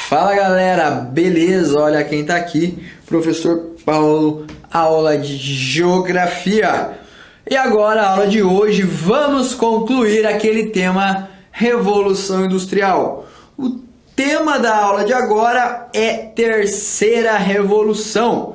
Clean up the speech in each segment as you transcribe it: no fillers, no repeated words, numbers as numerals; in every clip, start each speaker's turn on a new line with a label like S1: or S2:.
S1: Fala galera, beleza? Olha quem tá aqui, professor Paulo, aula de Geografia. E agora, a aula de hoje, vamos concluir aquele tema Revolução Industrial. O tema da aula de agora é Terceira Revolução.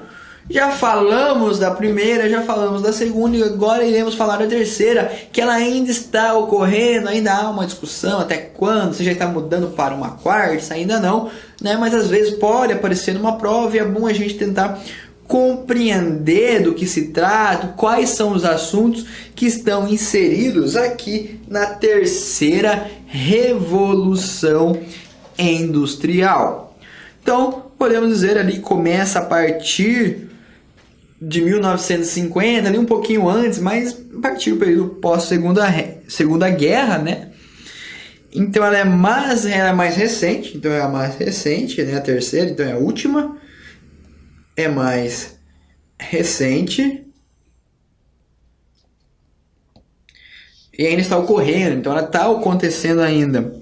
S1: Já falamos da primeira, já falamos da segunda e agora iremos falar da terceira, que ela ainda está ocorrendo, ainda há uma discussão até quando, se já está mudando para uma quarta, ainda não, né? Mas às vezes pode aparecer numa prova e é bom a gente tentar compreender do que se trata, quais são os assuntos que estão inseridos aqui na terceira Revolução Industrial. Então, podemos dizer ali, começa a partir de 1950, ali um pouquinho antes, mas a partir do período pós-segunda guerra, né? Então ela é mais recente, então é a mais recente, né? A terceira, então é a última, é mais recente e ainda está ocorrendo, então ela está acontecendo ainda.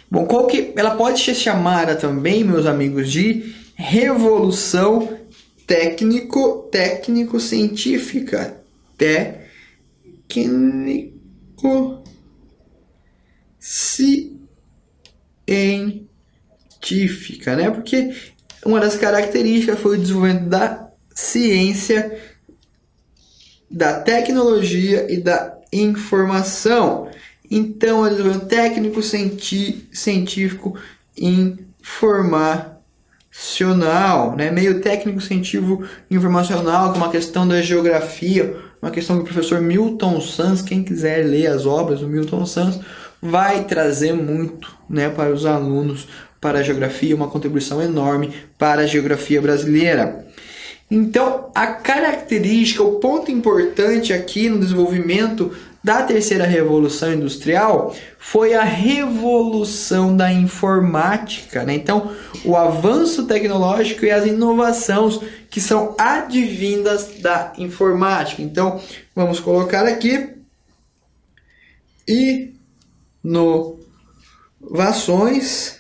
S1: Bom, ela pode ser chamada também, meus amigos, de Revolução técnico-científica, técnico-científica, né? Porque uma das características foi o desenvolvimento da ciência, da tecnologia e da informação. Então, é desenvolvimento técnico-científico informacional, né? Meio técnico-científico informacional, que é uma questão da geografia, uma questão do professor Milton Santos. Quem quiser ler as obras do Milton Santos vai trazer muito, né, para os alunos, para a geografia, uma contribuição enorme para a geografia brasileira. Então, a característica, o ponto importante aqui no desenvolvimento da terceira revolução industrial foi a revolução da informática, né? Então, o avanço tecnológico e as inovações que são advindas da informática. Então, vamos colocar aqui inovações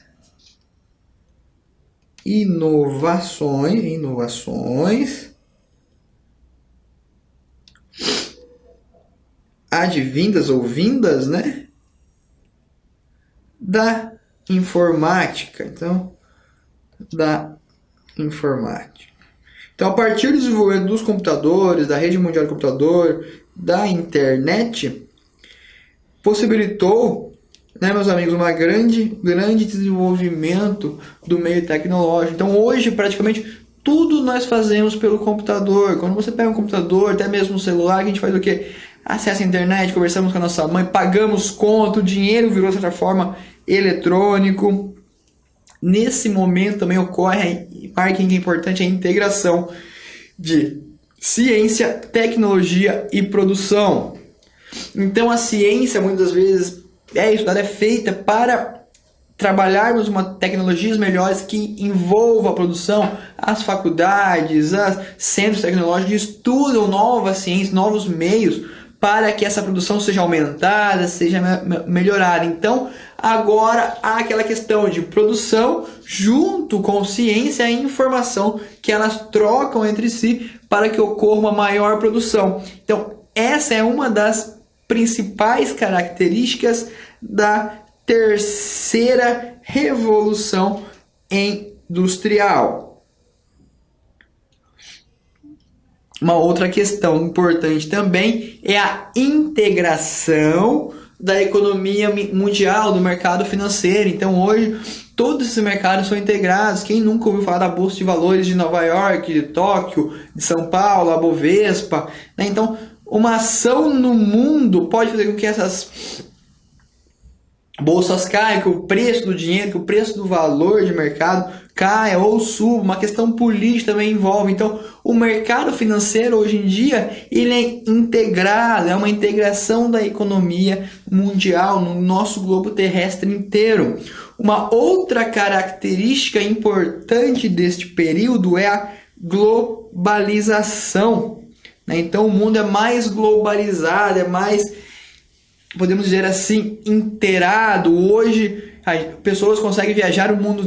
S1: advindas ou vindas, né, da informática. Então, da informática. Então, a partir do desenvolvimento dos computadores, da rede mundial de computador, da internet, possibilitou, né, meus amigos, um grande desenvolvimento do meio tecnológico. Então, hoje, praticamente, tudo nós fazemos pelo computador. Quando você pega um computador, até mesmo um celular, a gente faz o quê? Acessa a internet, conversamos com a nossa mãe, pagamos conta, o dinheiro virou, de certa forma, eletrônico. Nesse momento também ocorre, marketing importante, a integração de ciência, tecnologia e produção. Então a ciência muitas vezes é estudada, é feita para trabalharmos tecnologias melhores que envolvam a produção. As faculdades, os centros tecnológicos estudam novas ciências, novos meios para que essa produção seja aumentada, seja melhorada. Então, agora há aquela questão de produção junto com ciência e informação que elas trocam entre si para que ocorra uma maior produção. Então, essa é uma das principais características da terceira revolução industrial. Uma outra questão importante também é a integração da economia mundial, do mercado financeiro. Então, hoje, todos esses mercados são integrados. Quem nunca ouviu falar da Bolsa de Valores de Nova York, de Tóquio, de São Paulo, a Bovespa, né? Então, uma ação no mundo pode fazer com que essas bolsas caiam, que o preço do dinheiro, que o preço do valor de mercado caia ou suba. Uma questão política também envolve. Então, o mercado financeiro hoje em dia ele é integrado, é uma integração da economia mundial no nosso globo terrestre inteiro. Uma outra característica importante deste período é a globalização, né? Então, o mundo é mais globalizado, é mais, podemos dizer assim, inteirado. Hoje pessoas conseguem viajar o mundo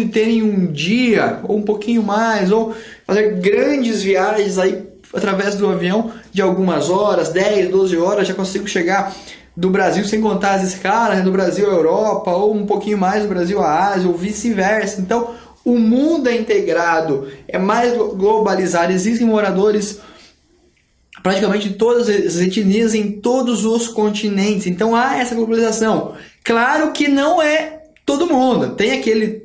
S1: inteiro em um dia, ou um pouquinho mais, ou fazer grandes viagens aí através do avião de algumas horas, 10, 12 horas, já consigo chegar do Brasil, sem contar as escalas, né, do Brasil à Europa, ou um pouquinho mais do Brasil à Ásia, ou vice-versa. Então, o mundo é integrado, é mais globalizado, existem moradores praticamente de todas as etnias em todos os continentes. Então há essa globalização. Claro que não é todo mundo. Tem aquele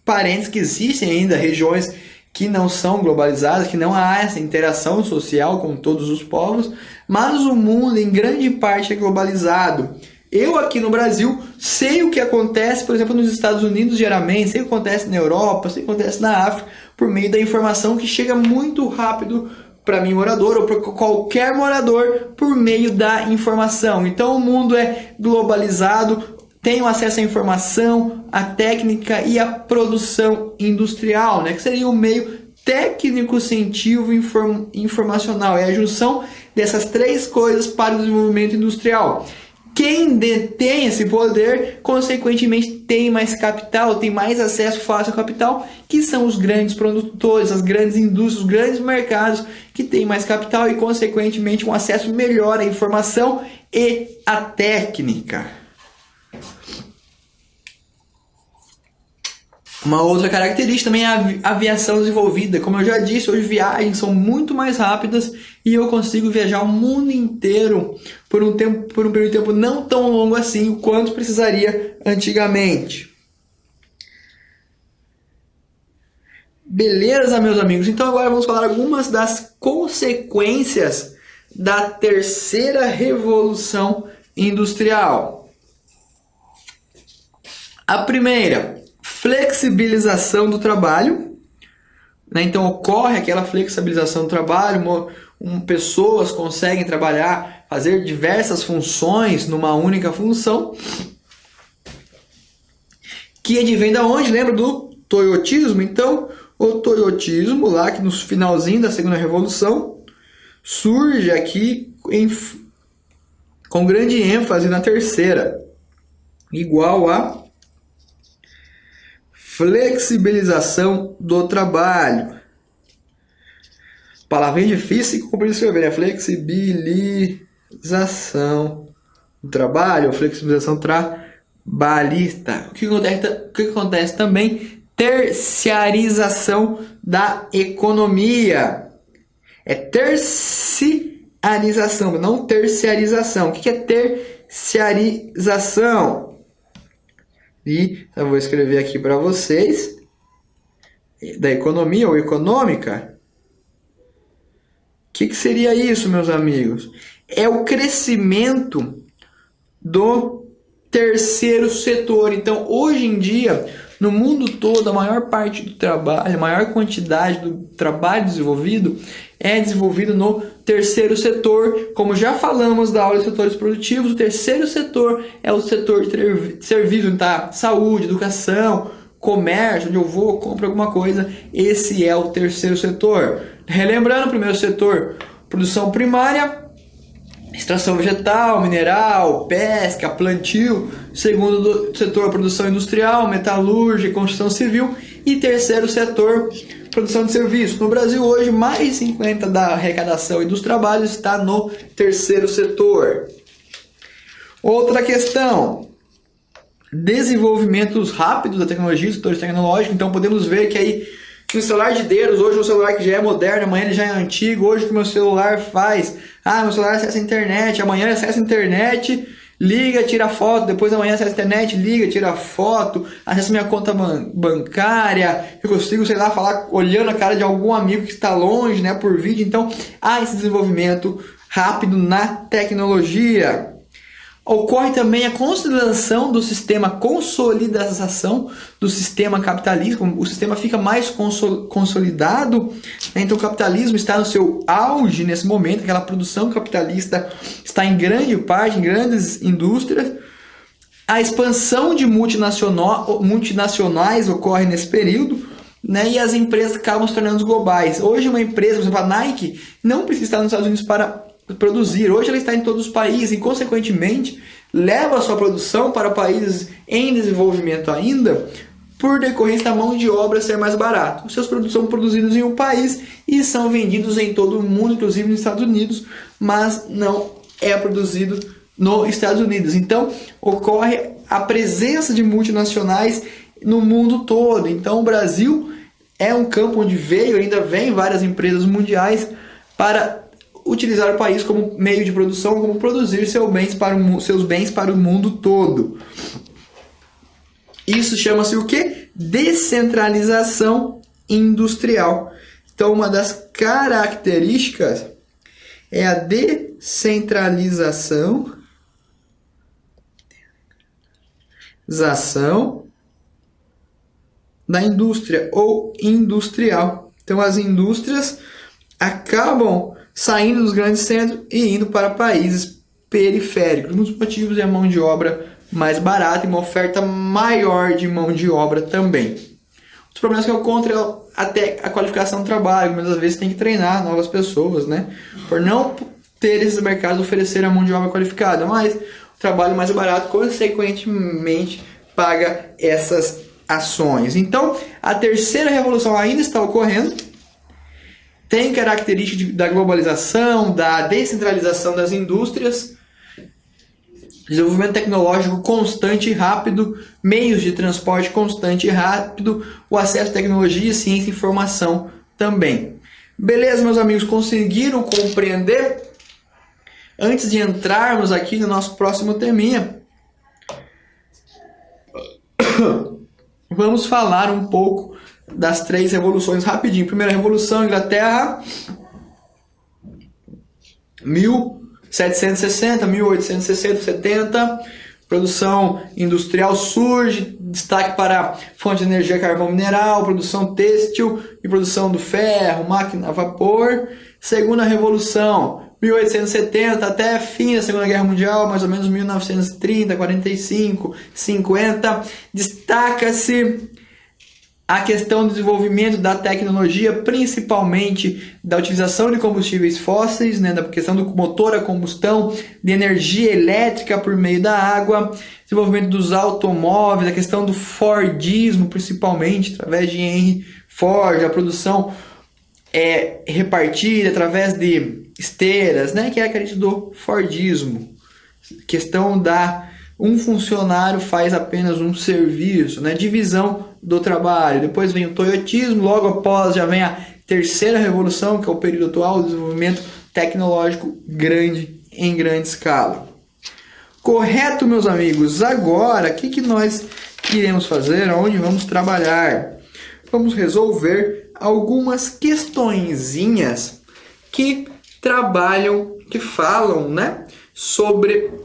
S1: parênteses que existem ainda regiões que não são globalizadas, que não há essa interação social com todos os povos, mas o mundo em grande parte é globalizado. Eu aqui no Brasil sei o que acontece, por exemplo, nos Estados Unidos geralmente, sei o que acontece na Europa, sei o que acontece na África, por meio da informação que chega muito rápido para mim morador ou para qualquer morador por meio da informação. Então o mundo é globalizado, tenho acesso à informação, à técnica e à produção industrial, né? Que seria o meio técnico, científico e informacional. É a junção dessas três coisas para o desenvolvimento industrial. Quem detém esse poder, consequentemente, tem mais capital, tem mais acesso fácil ao capital, que são os grandes produtores, as grandes indústrias, os grandes mercados, que têm mais capital e, consequentemente, um acesso melhor à informação e à técnica. Uma outra característica também é a aviação desenvolvida. Como eu já disse, hoje viagens são muito mais rápidas e eu consigo viajar o mundo inteiro por um período de tempo não tão longo assim, o quanto precisaria antigamente. Beleza, meus amigos? Então agora vamos falar algumas das consequências da terceira revolução industrial. A primeira, flexibilização do trabalho, né? Então ocorre aquela flexibilização do trabalho, pessoas conseguem trabalhar, fazer diversas funções numa única função, que advém da onde? Lembra do toyotismo? Então o toyotismo, lá que no finalzinho da segunda revolução, surge aqui com grande ênfase na terceira, igual a flexibilização do trabalho. Palavrinha difícil de escrever, né? Flexibilização do trabalho, flexibilização trabalhista. O que acontece também? Terciarização da economia. É terciarização, não terciarização. O que é terciarização? E eu vou escrever aqui para vocês, da economia ou econômica. O que seria isso, meus amigos? É o crescimento do terceiro setor. Então, hoje em dia, no mundo todo, a maior parte do trabalho, a maior quantidade do trabalho desenvolvido é desenvolvido no terceiro setor. Como já falamos da aula de setores produtivos, o terceiro setor é o setor de serviço, onde está saúde, educação, comércio, onde eu vou, compro alguma coisa. Esse é o terceiro setor. Relembrando, o primeiro setor, produção primária, extração vegetal, mineral, pesca, plantio. Segundo setor, produção industrial, metalúrgica, construção civil. E terceiro setor, produção de serviços. No Brasil, hoje, mais de 50% da arrecadação e dos trabalhos está no terceiro setor. Outra questão, desenvolvimentos rápidos da tecnologia, do setor tecnológico. Então, podemos ver que aí, no celular de dedos, hoje o celular que já é moderno, amanhã ele já é antigo. Hoje o que meu celular faz? Meu celular acessa a internet, amanhã ele acessa a internet, liga, tira foto, depois amanhã acessa a internet, liga, tira foto, acessa minha conta bancária, eu consigo, sei lá, falar olhando a cara de algum amigo que está longe, né, por vídeo. Então, há esse desenvolvimento rápido na tecnologia. Ocorre também a consolidação do sistema, consolidação do sistema capitalista, o sistema fica mais consolidado, né? Então o capitalismo está no seu auge nesse momento, aquela produção capitalista está em grande parte, em grandes indústrias. A expansão de multinacionais ocorre nesse período, né? E as empresas acabam se tornando globais. Hoje uma empresa, por exemplo, a Nike, não precisa estar nos Estados Unidos para produzir. Hoje ela está em todos os países e, consequentemente, leva a sua produção para países em desenvolvimento ainda, por decorrência da mão de obra ser mais barata. Os seus produtos são produzidos em um país e são vendidos em todo o mundo, inclusive nos Estados Unidos, mas não é produzido nos Estados Unidos. Então, ocorre a presença de multinacionais no mundo todo. Então, o Brasil é um campo onde ainda vem várias empresas mundiais para utilizar o país como meio de produção, como produzir seus bens para o mundo todo. Isso chama-se o quê? Descentralização industrial. Então, uma das características é a descentralização da indústria ou industrial. Então, as indústrias acabam saindo dos grandes centros e indo para países periféricos. Um dos motivos é a mão de obra mais barata e uma oferta maior de mão de obra também. Os problemas que eu encontro é até a qualificação do trabalho. Muitas vezes tem que treinar novas pessoas, né? Por não ter esses mercados oferecer a mão de obra qualificada, mas o trabalho mais barato, consequentemente, paga essas ações. Então, a terceira revolução ainda está ocorrendo. Tem características da globalização, da descentralização das indústrias, desenvolvimento tecnológico constante e rápido, meios de transporte constante e rápido, o acesso à tecnologia, ciência e informação também. Beleza, meus amigos? Conseguiram compreender? Antes de entrarmos aqui no nosso próximo teminha, vamos falar um pouco das três revoluções rapidinho. Primeira revolução, Inglaterra, 1760, 1860, 70, produção industrial surge, destaque para fonte de energia carvão mineral, produção têxtil e produção do ferro, máquina a vapor. Segunda revolução, 1870 até fim da Segunda Guerra Mundial, mais ou menos 1930, 45, 50, destaca-se a questão do desenvolvimento da tecnologia, principalmente da utilização de combustíveis fósseis, né, da questão do motor a combustão, de energia elétrica por meio da água, desenvolvimento dos automóveis, a questão do Fordismo, principalmente, através de Henry Ford, a produção repartida através de esteiras, né, que é a característica do Fordismo. Questão da um funcionário faz apenas um serviço, né? Divisão do trabalho. Depois vem o toyotismo, logo após já vem a terceira revolução, que é o período atual, o desenvolvimento tecnológico em grande escala. Correto, meus amigos? Agora, o que nós iremos fazer? Onde vamos trabalhar? Vamos resolver algumas questõezinhas que falam, né, sobre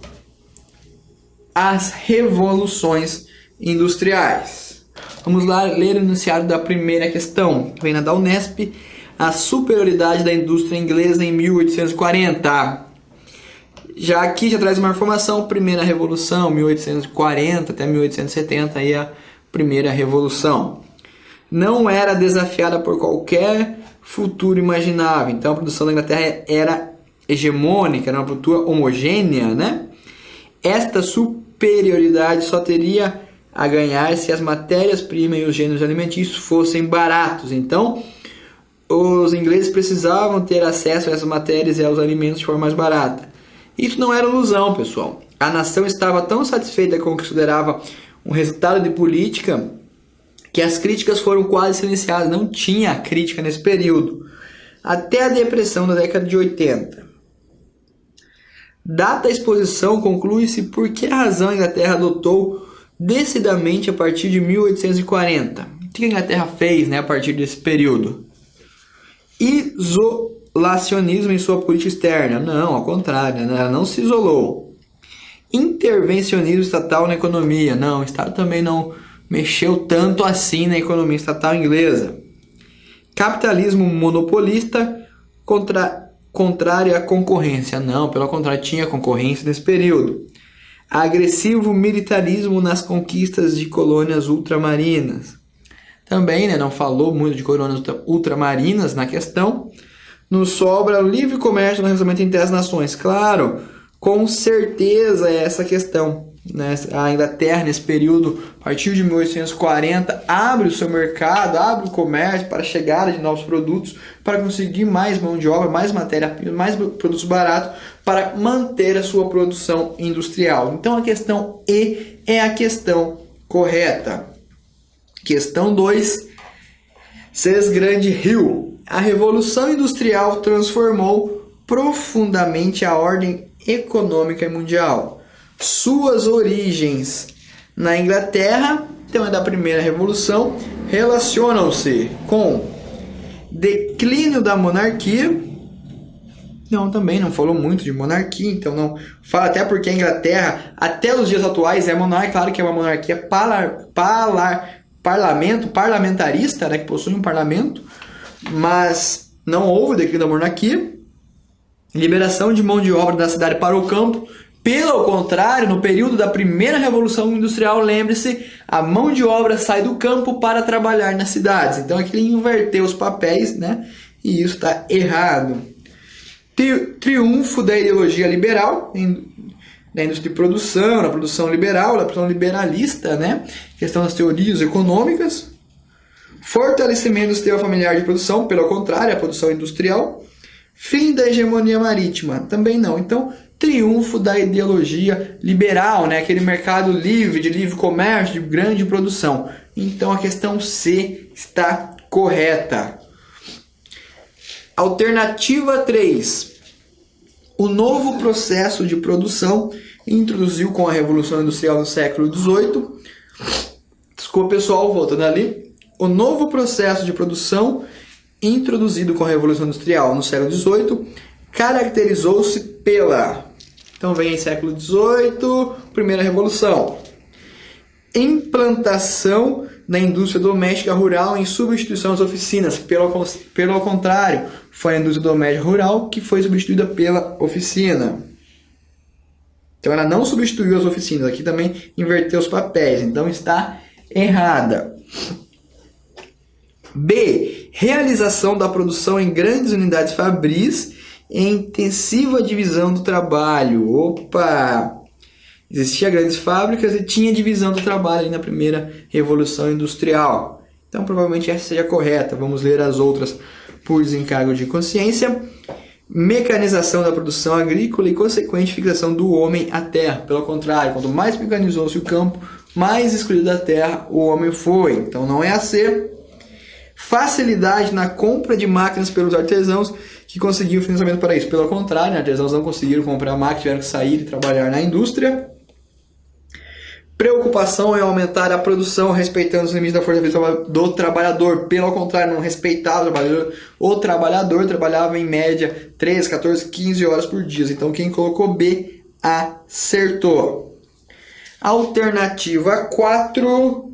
S1: as revoluções industriais. Vamos lá ler o enunciado da primeira questão. Vem da Unesp, a superioridade da indústria inglesa em 1840. Já aqui já traz uma informação, primeira revolução, 1840 até 1870, aí a primeira revolução. Não era desafiada por qualquer futuro imaginável. Então a produção da Inglaterra era hegemônica, era uma produção homogênea, né? Esta superioridade só teria a ganhar se as matérias-primas e os gêneros alimentícios fossem baratos. Então, os ingleses precisavam ter acesso a essas matérias e aos alimentos de forma mais barata. Isso não era ilusão, pessoal. A nação estava tão satisfeita com o que considerava um resultado de política que as críticas foram quase silenciadas. Não tinha crítica nesse período. Até a depressão da década de 80. Data a exposição, conclui-se por que razão a Inglaterra adotou decididamente a partir de 1840. O que a Inglaterra fez, né, a partir desse período? Isolacionismo em sua política externa. Não, ao contrário, né? Ela não se isolou. Intervencionismo estatal na economia. Não, o Estado também não mexeu tanto assim na economia estatal inglesa. Capitalismo monopolista contrário à concorrência. Não, pelo contrário, tinha concorrência nesse período. Agressivo militarismo nas conquistas de colônias ultramarinas. Também, né, não falou muito de colônias ultramarinas na questão. Nos sobra o livre comércio no relacionamento entre as nações. Claro, Com certeza é essa questão, né? A Inglaterra, nesse período, a partir de 1840, abre o seu mercado, abre o comércio para a chegada de novos produtos, para conseguir mais mão de obra, mais matéria-prima, mais produtos baratos, para manter a sua produção industrial. Então a questão E é a questão correta. Questão 2, Grande Hill. A Revolução Industrial transformou profundamente a ordem econômica mundial. Suas origens na Inglaterra, então é da primeira revolução, relacionam-se com declínio da monarquia. Não, também não falou muito de monarquia, então não fala, até porque a Inglaterra, até os dias atuais, é monarquia, claro que é uma monarquia parlamentarista, né, que possui um parlamento, mas não houve declínio da monarquia. Liberação de mão de obra da cidade para o campo. Pelo contrário, no período da primeira revolução industrial, lembre-se, a mão de obra sai do campo para trabalhar nas cidades. Então aqui ele inverteu os papéis, né? E isso está errado. Triunfo da ideologia liberal na indústria de produção, na produção liberal, na produção liberalista, né? Questão das teorias econômicas. Fortalecimento do sistema familiar de produção, pelo contrário, a produção industrial. Fim da hegemonia marítima, também não. Então, triunfo da ideologia liberal, né? Aquele mercado livre, de livre comércio, de grande produção. Então, a questão C está correta. Alternativa 3. O novo processo de produção introduziu com a Revolução Industrial do século XVIII. Desculpa, pessoal, voltando ali. O novo processo de produção introduzido com a Revolução Industrial no século XVIII caracterizou-se pela... Então vem aí século XVIII, primeira revolução. Implantação da indústria doméstica rural em substituição às oficinas. Pelo contrário, foi a indústria doméstica rural que foi substituída pela oficina. Então ela não substituiu as oficinas. Aqui também inverteu os papéis. Então está errada. B. Realização da produção em grandes unidades fabris e intensiva divisão do trabalho. Opa! Existiam grandes fábricas e tinha divisão do trabalho ali na primeira Revolução Industrial. Então, provavelmente essa seja correta. Vamos ler as outras por desencargo de consciência. Mecanização da produção agrícola e consequente fixação do homem à terra. Pelo contrário, quanto mais mecanizou-se o campo, mais excluído da terra o homem foi. Então, não é a C. Facilidade na compra de máquinas pelos artesãos que conseguiram financiamento para isso. Pelo contrário, artesãos não conseguiram comprar máquinas, tiveram que sair e trabalhar na indústria. Preocupação em aumentar a produção, respeitando os limites da força vital do trabalhador. Pelo contrário, não respeitava o trabalhador. O trabalhador trabalhava em média 13, 14, 15 horas por dia. Então, quem colocou B acertou. Alternativa 4.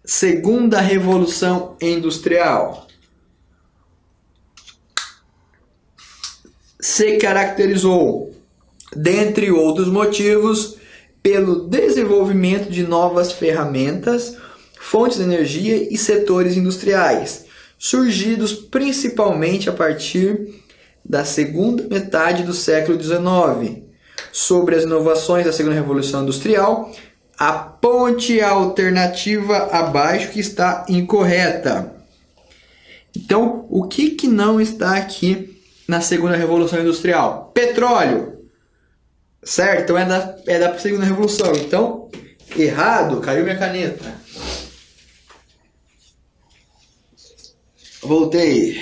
S1: Segunda Revolução Industrial. Se caracterizou, dentre outros motivos, pelo desenvolvimento de novas ferramentas, fontes de energia e setores industriais, surgidos principalmente a partir da segunda metade do século XIX. Sobre as inovações da segunda Revolução Industrial, aponte a alternativa abaixo que está incorreta. Então, o que não está aqui na segunda Revolução Industrial? Petróleo. Certo? Então é da segunda Revolução. Então, errado. Caiu minha caneta. Voltei.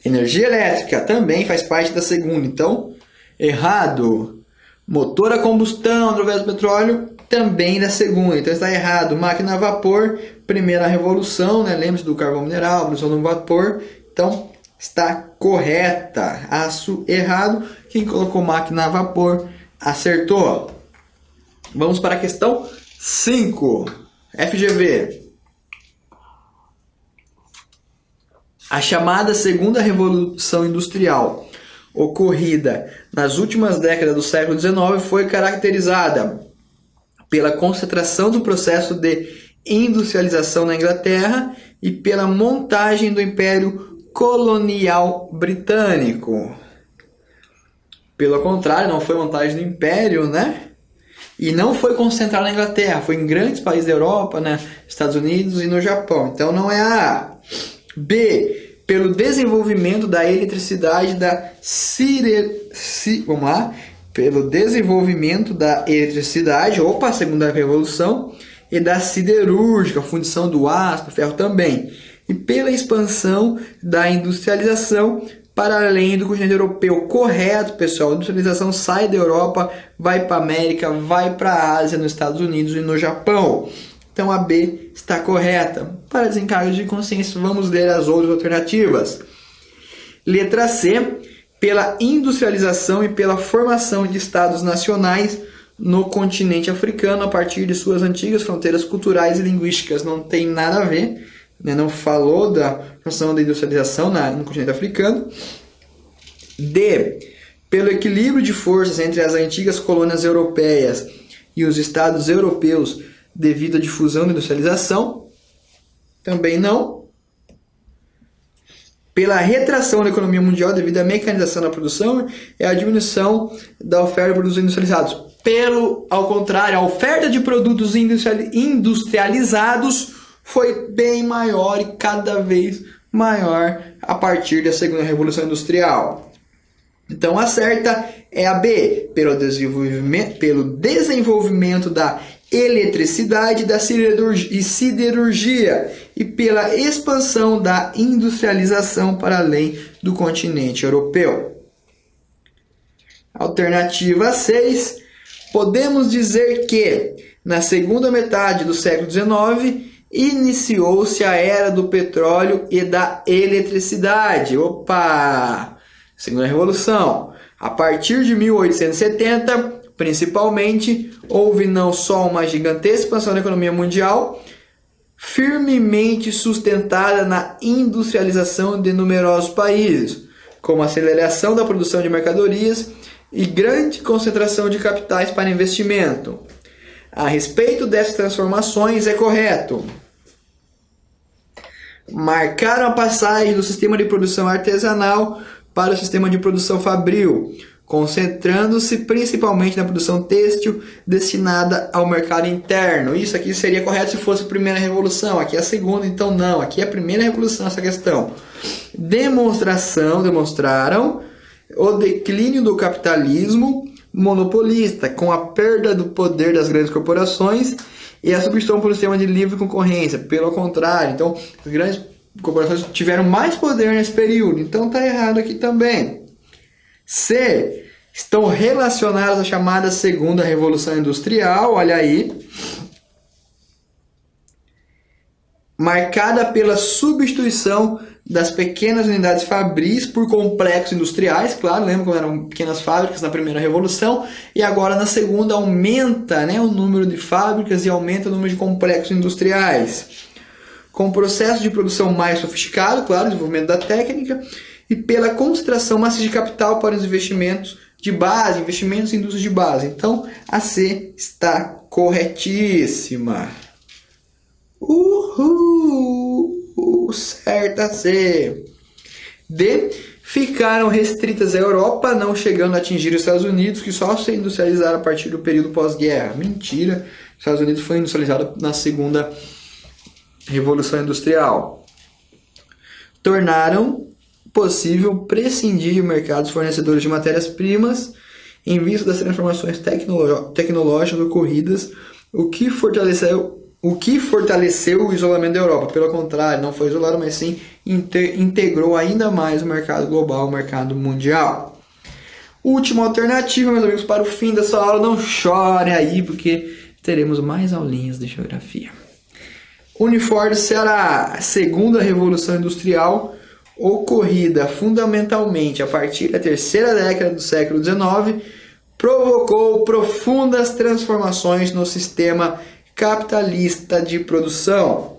S1: Energia elétrica também faz parte da segunda. Então, errado. Motor a combustão através do petróleo também da segunda. Então está errado. Máquina a vapor, primeira revolução, né? Lembre-se do carvão mineral, produção do vapor. Então está correta. Aço errado. Quem colocou máquina a vapor acertou. Vamos para a questão 5. FGV. A chamada segunda revolução industrial, ocorrida nas últimas décadas do século XIX, foi caracterizada pela concentração do processo de industrialização na Inglaterra e pela montagem do Império Colonial Britânico. Pelo contrário, não foi montagem do Império, né? E não foi concentrado na Inglaterra, foi em grandes países da Europa, né? Estados Unidos e no Japão. Então não é a A. B. Pelo desenvolvimento da eletricidade vamos lá. Pelo desenvolvimento da eletricidade, a segunda revolução, e da siderúrgica, a fundição do aço, do ferro também. E pela expansão da industrialização para além do continente europeu. Correto, pessoal. A industrialização sai da Europa, vai para a América, vai para a Ásia, nos Estados Unidos e no Japão. Então a B está correta. Para desencargo de consciência, vamos ler as outras alternativas. Letra C. Pela industrialização e pela formação de estados nacionais no continente africano a partir de suas antigas fronteiras culturais e linguísticas. Não tem nada a ver, né? Não falou da formação da industrialização no continente africano. D. Pelo equilíbrio de forças entre as antigas colônias europeias e os estados europeus devido à difusão da industrialização. Também não. Pela retração da economia mundial devido à mecanização da produção e à diminuição da oferta de produtos industrializados. Ao contrário, a oferta de produtos industrializados foi bem maior e cada vez maior a partir da segunda revolução industrial. Então a certa é a B, pelo desenvolvimento da eletricidade e siderurgia e pela expansão da industrialização para além do continente europeu. Alternativa 6. Podemos dizer que, na segunda metade do século XIX, iniciou-se a era do petróleo e da eletricidade. Segunda Revolução. A partir de 1870, principalmente, houve não só uma gigantesca expansão da economia mundial, firmemente sustentada na industrialização de numerosos países, como a aceleração da produção de mercadorias e grande concentração de capitais para investimento. A respeito dessas transformações é correto. Marcaram a passagem do sistema de produção artesanal para o sistema de produção fabril, concentrando-se principalmente na produção têxtil destinada ao mercado interno. Isso aqui seria correto se fosse a primeira revolução. Aqui é a segunda, então não. Aqui é a primeira revolução essa questão. Demonstraram o declínio do capitalismo monopolista, com a perda do poder das grandes corporações e a substituição por um sistema de livre concorrência. Pelo contrário, então, as grandes corporações tiveram mais poder nesse período. Então, está errado aqui também. C. Estão relacionadas à chamada segunda revolução industrial. Olha aí. Marcada pela substituição das pequenas unidades fabris por complexos industriais. Claro, lembra como eram pequenas fábricas na primeira revolução, e agora na segunda aumenta, né, o número de fábricas e aumenta o número de complexos industriais. Com processo de produção mais sofisticado, claro, desenvolvimento da técnica, e pela concentração maciça de capital para os investimentos de base, investimentos em indústrias de base. Então, a C está corretíssima. Certa C. D. Ficaram restritas à Europa, não chegando a atingir os Estados Unidos, que só se industrializaram a partir do período pós-guerra. Mentira. Os Estados Unidos foi industrializado na segunda Revolução Industrial. Tornaram possível prescindir de mercados fornecedores de matérias-primas em vista das transformações tecnológicas ocorridas, o que fortaleceu o isolamento da Europa. Pelo contrário, não foi isolado, mas sim integrou ainda mais o mercado global, o mercado mundial. Última alternativa, meus amigos, para o fim dessa aula. Não chore aí, porque teremos mais aulinhas de geografia. Unifor do Ceará, a segunda revolução industrial, ocorrida fundamentalmente a partir da terceira década do século XIX, provocou profundas transformações no sistema capitalista de produção.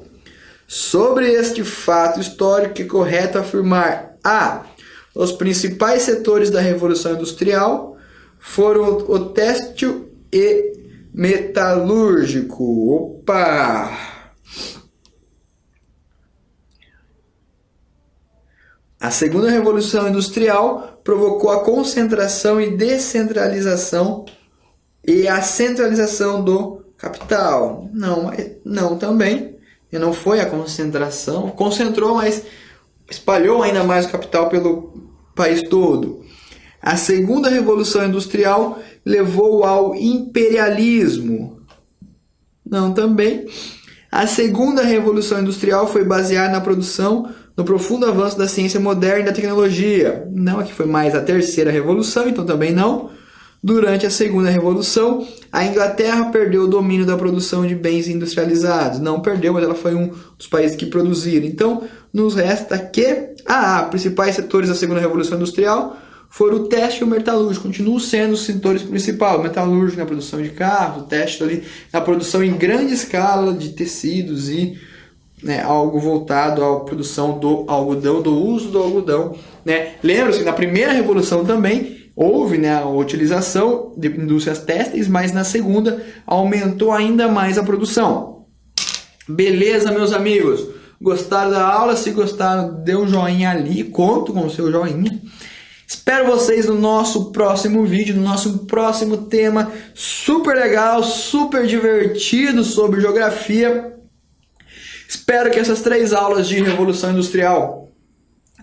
S1: Sobre este fato histórico, é correto afirmar: A. Os principais setores da Revolução Industrial foram o têxtil e metalúrgico. A segunda Revolução Industrial provocou a concentração e descentralização e a centralização do capital. Não também. E não foi a concentração. Concentrou, mas espalhou ainda mais o capital pelo país todo. A segunda revolução industrial levou ao imperialismo. Não também. A segunda revolução industrial foi baseada na produção, no profundo avanço da ciência moderna e da tecnologia. Não, aqui foi mais a terceira revolução, então também não. Durante a segunda revolução, a Inglaterra perdeu o domínio da produção de bens industrializados. Não perdeu, mas ela foi um dos países que produziram. Então, nos resta que principais setores da segunda revolução industrial foram o têxtil e o metalúrgico. Continuam sendo os setores principais. O metalúrgico na produção de carros, o têxtil ali na produção em grande escala de tecidos e algo voltado à produção do algodão, do uso do algodão. Lembra-se que na primeira revolução também houve a utilização de indústrias têxteis, mas na segunda aumentou ainda mais a produção. Beleza, meus amigos? Gostaram da aula? Se gostaram, dê um joinha ali, conto com o seu joinha. Espero vocês no nosso próximo vídeo, no nosso próximo tema super legal, super divertido sobre geografia. Espero que essas 3 aulas de Revolução Industrial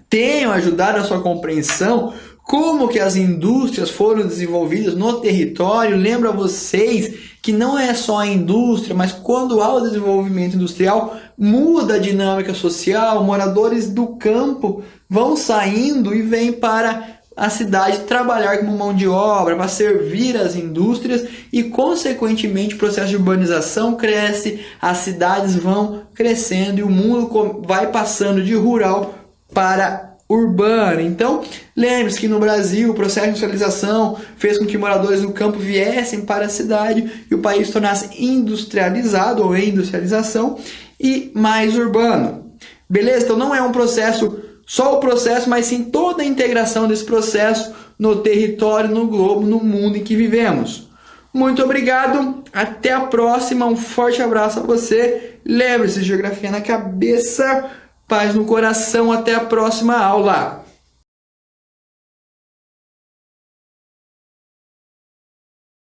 S1: tenham ajudado a sua compreensão como que as indústrias foram desenvolvidas no território. Lembro a vocês que não é só a indústria, mas quando há o desenvolvimento industrial, muda a dinâmica social, moradores do campo vão saindo e vêm para a cidade trabalhar como mão de obra, para servir as indústrias e, consequentemente, o processo de urbanização cresce, as cidades vão crescendo e o mundo vai passando de rural para urbano. Então, lembre-se que no Brasil o processo de industrialização fez com que moradores do campo viessem para a cidade e o país se tornasse industrializado ou em industrialização e mais urbano. Beleza? Então não é um processo, só o processo, mas sim toda a integração desse processo no território, no globo, no mundo em que vivemos. Muito obrigado, até a próxima, um forte abraço a você. Lembre-se, geografia na cabeça, paz no coração, até a próxima aula.